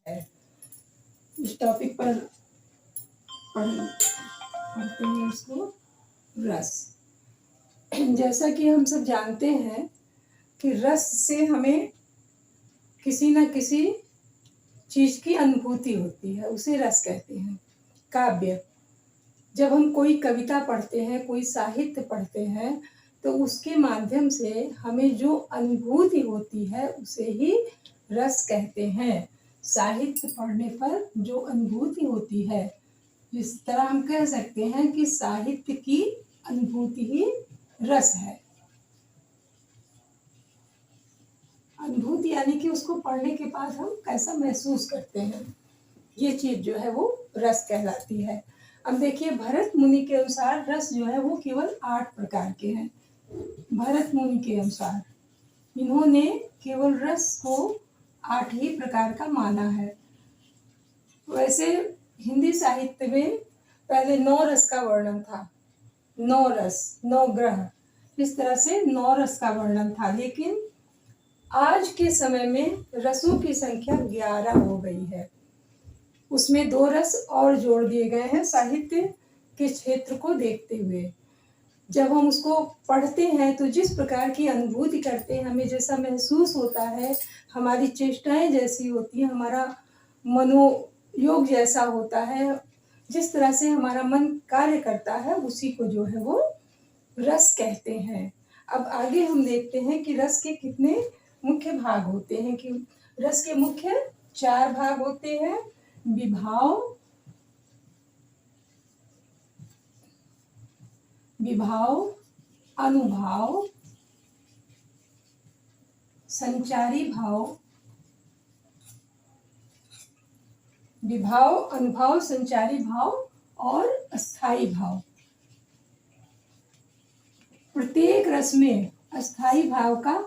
इस टॉपिक पर पढ़ते हैं इसको, रस। जैसा कि हम सब जानते हैं कि रस से हमें किसी न किसी चीज की अनुभूति होती है, उसे रस कहते हैं। काव्य, जब हम कोई कविता पढ़ते हैं, कोई साहित्य पढ़ते हैं, तो उसके माध्यम से हमें जो अनुभूति होती है उसे ही रस कहते हैं। साहित्य पढ़ने पर जो अनुभूति होती है, इस तरह हम कह सकते हैं कि साहित्य की अनुभूति ही रस है। अनुभूति यानी कि उसको पढ़ने के बाद हम कैसा महसूस करते हैं, ये चीज जो है वो रस कहलाती है। अब देखिए, भरत मुनि के अनुसार रस जो है वो केवल 8 प्रकार के हैं। भरत मुनि के अनुसार इन्होंने केवल रस को 8 ही प्रकार का माना है। वैसे हिंदी साहित्य में पहले 9 रस का वर्णन था। 9 रस, 9 ग्रह, इस तरह से 9 रस का वर्णन था। लेकिन आज के समय में रसों की संख्या 11 हो गई है। उसमें 2 रस और जोड़ दिए गए हैं साहित्य के क्षेत्र को देखते हुए। जब हम उसको पढ़ते हैं तो जिस प्रकार की अनुभूति करते हैं, हमें जैसा महसूस होता है, हमारी चेष्टाएं जैसी होती हैं, हमारा मनोयोग जैसा होता है, जिस तरह से हमारा मन कार्य करता है, उसी को जो है वो रस कहते हैं। अब आगे हम देखते हैं कि रस के कितने मुख्य भाग होते हैं। कि रस के मुख्य 4 भाग होते हैं। विभाव, अनुभाव, संचारी भाव। विभाव, अनुभाव, संचारी भाव और अस्थाई भाव। प्रत्येक रस में अस्थाई भाव का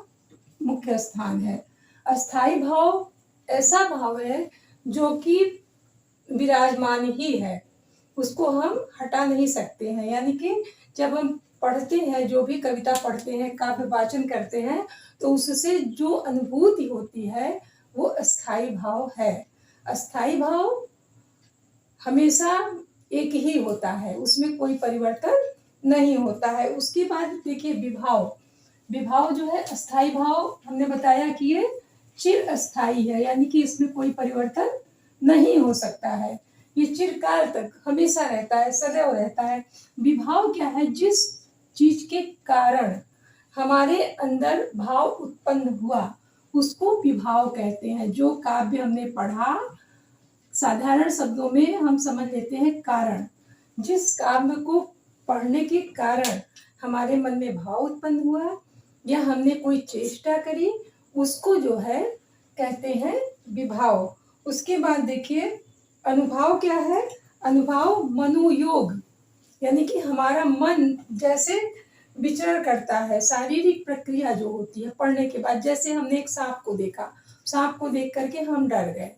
मुख्य स्थान है। अस्थाई भाव ऐसा भाव है जो कि विराजमान ही है, उसको हम हटा नहीं सकते हैं। यानी कि जब हम पढ़ते हैं, जो भी कविता पढ़ते हैं, काव्य वाचन करते हैं, तो उससे जो अनुभूति होती है वो अस्थाई भाव है। अस्थाई भाव हमेशा एक ही होता है, उसमें कोई परिवर्तन नहीं होता है। उसके बाद देखिए विभाव। विभाव जो है अस्थाई भाव, हमने बताया कि ये चिर अस्थाई है, यानी कि इसमें कोई परिवर्तन नहीं हो सकता है, ये चिरकाल तक हमेशा रहता है, सदैव रहता है। विभाव क्या है? जिस चीज के कारण हमारे अंदर भाव उत्पन्न हुआ उसको विभाव कहते हैं। जो काव्य हमने पढ़ा, साधारण शब्दों में हम समझ लेते हैं कारण। जिस काव्य को पढ़ने के कारण हमारे मन में भाव उत्पन्न हुआ या हमने कोई चेष्टा करी, उसको जो है कहते हैं विभाव। उसके बाद देखिए अनुभाव क्या है? अनुभाव मनोयोग, यानी कि हमारा मन जैसे विचरण करता है, शारीरिक प्रक्रिया जो होती है पढ़ने के बाद। जैसे हमने एक सांप को देखा, सांप को देख करके हम डर गए,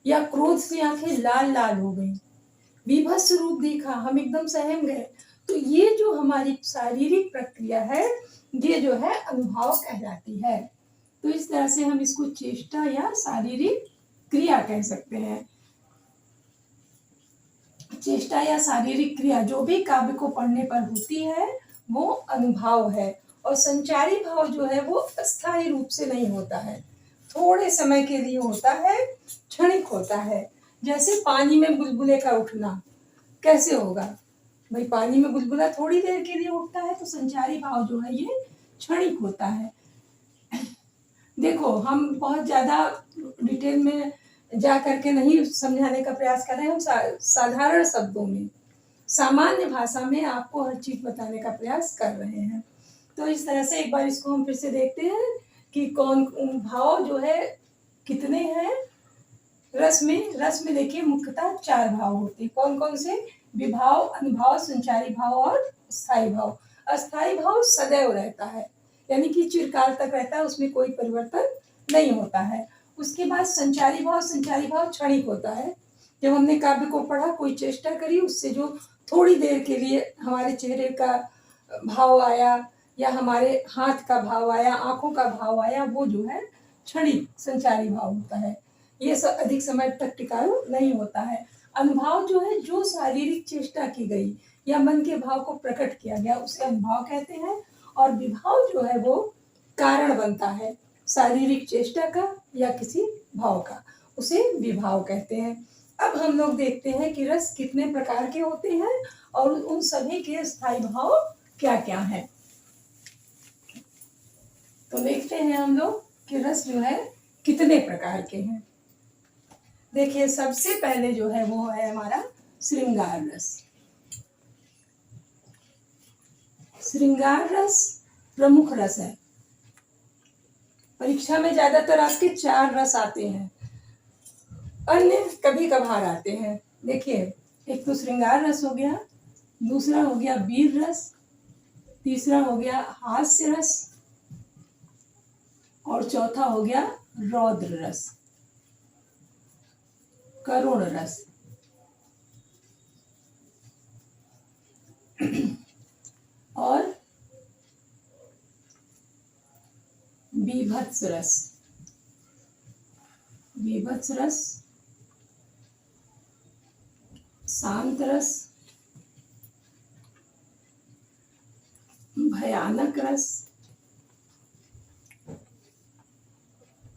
या क्रोध से आंखें लाल लाल हो गई, विभत्स रूप देखा, हम एकदम सहम गए। तो ये जो हमारी शारीरिक प्रक्रिया है, ये जो है अनुभाव कहलाती है। तो इस तरह से हम इसको चेष्टा या शारीरिक क्रिया कह सकते हैं। चेष्टा या शारीरिक क्रिया जो भी काव्य को पढ़ने पर होती है वो अनुभाव है। और संचारी भाव जो है वो अस्थायी रूप से नहीं होता है, थोड़े समय के लिए होता है, क्षणिक होता है। जैसे पानी में बुलबुले का उठना कैसे होगा भाई? पानी में बुलबुला थोड़ी देर के लिए उठता है, तो संचारी भाव जो है ये क्षणिक होता है। देखो, हम बहुत ज्यादा डिटेल में जा करके नहीं समझाने का प्रयास कर रहे हैं, हम साधारण शब्दों में, सामान्य भाषा में आपको हर चीज बताने का प्रयास कर रहे हैं। तो इस तरह से एक बार इसको हम फिर से देखते हैं कि कौन भाव जो है कितने हैं रस में। रस में देखिए मुख्यतः 4 भाव होते हैं। कौन कौन से? विभाव, अनुभाव, संचारी भाव और अस्थाई भाव। अस्थाई भाव सदैव रहता है, यानी कि चिरकाल तक रहता है, उसमें कोई परिवर्तन नहीं होता है। उसके बाद संचारी भाव क्षणिक होता है। जब हमने काव्य को पढ़ा, कोई चेष्टा करी, उससे जो थोड़ी देर के लिए हमारे चेहरे का भाव आया या हमारे हाथ का भाव आया, आंखों का भाव आया, वो जो है क्षणिक संचारी भाव होता है। ये सब अधिक समय तक टिकाऊ नहीं होता है। अनुभाव जो है, जो शारीरिक चेष्टा की गई या मन के भाव को प्रकट किया गया उसे अनुभाव कहते हैं। और विभाव जो है वो कारण बनता है शारीरिक चेष्टा का या किसी भाव का, उसे विभाव कहते हैं। अब हम लोग देखते हैं कि रस कितने प्रकार के होते हैं और उन सभी के स्थायी भाव क्या क्या हैं। तो देखते हैं हम लोग कि रस जो है कितने प्रकार के हैं। देखिए, सबसे पहले जो है वो है हमारा श्रृंगार रस। श्रृंगार रस प्रमुख रस है। परीक्षा में ज्यादातर आपके 4 रस आते हैं, अन्य कभी कभार आते हैं। देखिए, एक तो श्रृंगार रस हो गया, दूसरा हो गया वीर रस, तीसरा हो गया हास्य रस और चौथा हो गया रौद्र रस, करुण रस। और बीभत्स रस, बीभत्स रस, शांत रस, भयानक रस,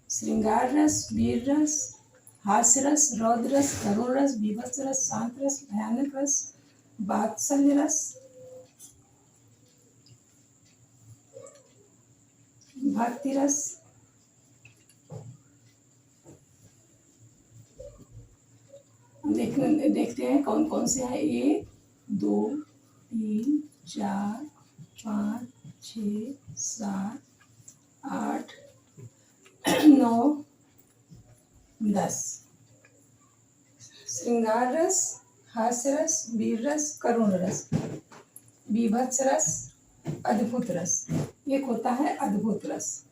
श्रृंगार रस, वीर रस, हास्य रस, रौद्र रस, करुण रस, बीभत्स रस, शांत रस, भयानक रस, वात्सल्य रस, भक्ति रस, देखते हैं कौन कौन से हैं। 1 2 3 4 5 6 7 8 9 10। श्रृंगार रस, हास्य रस, वीर रस, करुण रस, बीभत्स रस, अद्भुत रस। एक होता है अद्भुत रस।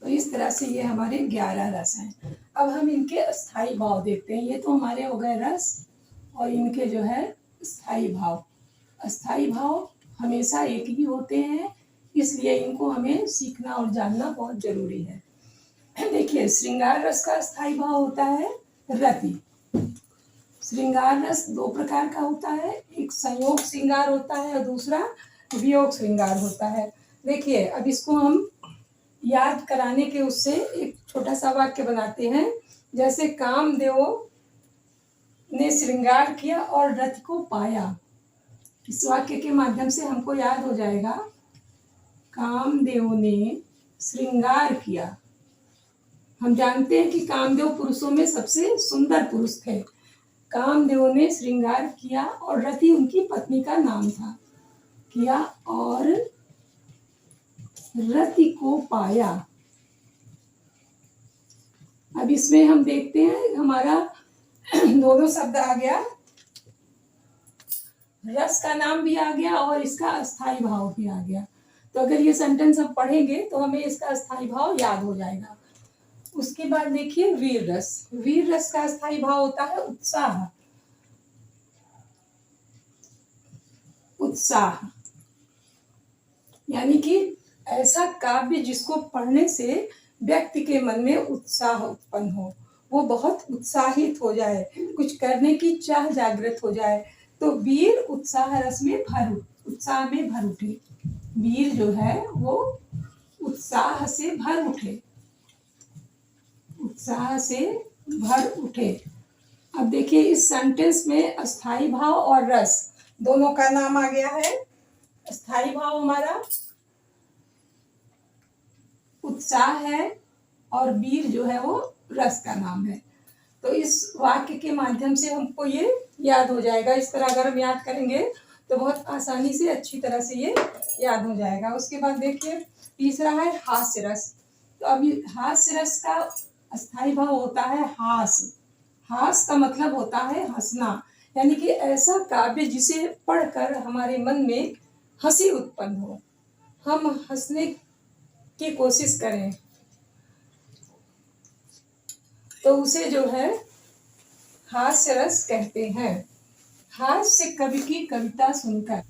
तो इस तरह से ये हमारे 11 रस हैं। अब हम इनके स्थायी भाव देखते हैं। ये तो हमारे हो गए रस और इनके जो है स्थायी भाव। स्थायी भाव हमेशा एक ही होते हैं, इसलिए इनको हमें सीखना और जानना बहुत जरूरी है। देखिए, श्रृंगार रस का स्थायी भाव होता है रति। श्रृंगार रस 2 प्रकार का होता है, एक संयोग श्रृंगार होता है और दूसरा वियोग श्रृंगार होता है। देखिए, अब इसको हम याद कराने के उससे एक छोटा सा वाक्य बनाते हैं। जैसे कामदेव ने श्रृंगार किया और रति को पाया। इस वाक्य के माध्यम से हमको याद हो जाएगा, कामदेव ने श्रृंगार किया। हम जानते हैं कि कामदेव पुरुषों में सबसे सुंदर पुरुष थे। कामदेव ने श्रृंगार किया और रति उनकी पत्नी का नाम था, किया और रति को पाया। अब इसमें हम देखते हैं हमारा दोनों शब्द आ गया, रस का नाम भी आ गया और इसका अस्थाई भाव भी आ गया। तो अगर ये सेंटेंस हम पढ़ेंगे तो हमें इसका अस्थाई भाव याद हो जाएगा। उसके बाद देखिए वीर रस। वीर रस का अस्थाई भाव होता है उत्साह। उत्साह यानी कि ऐसा काव्य जिसको पढ़ने से व्यक्ति के मन में उत्साह उत्पन्न हो, वो बहुत उत्साहित हो जाए, कुछ करने की चाह जागृत हो जाए। तो वीर उत्साह रस में उत्साह में भर उठे। वीर जो है वो उत्साह से भर उठे, उत्साह से भर उठे। अब देखिए, इस सेंटेंस में अस्थाई भाव और रस दोनों का नाम आ गया है। अस्थाई भाव हमारा उत्साह है और वीर जो है वो रस का नाम है। तो इस वाक्य के माध्यम से हमको ये याद हो जाएगा। इस तरह अगर हम याद करेंगे तो बहुत आसानी से अच्छी तरह से ये याद हो जाएगा। उसके बाद देखिए तीसरा है हास्य रस। तो अभी हास्य रस का अस्थाई भाव होता है हास। हास का मतलब होता है हंसना, यानी कि ऐसा काव्य जिसे पढ़कर हमारे मन में हंसी उत्पन्न हो, हम हंसने की कोशिश करें, तो उसे जो है हास्य रस कहते हैं। हास्य कवि की कविता सुनकर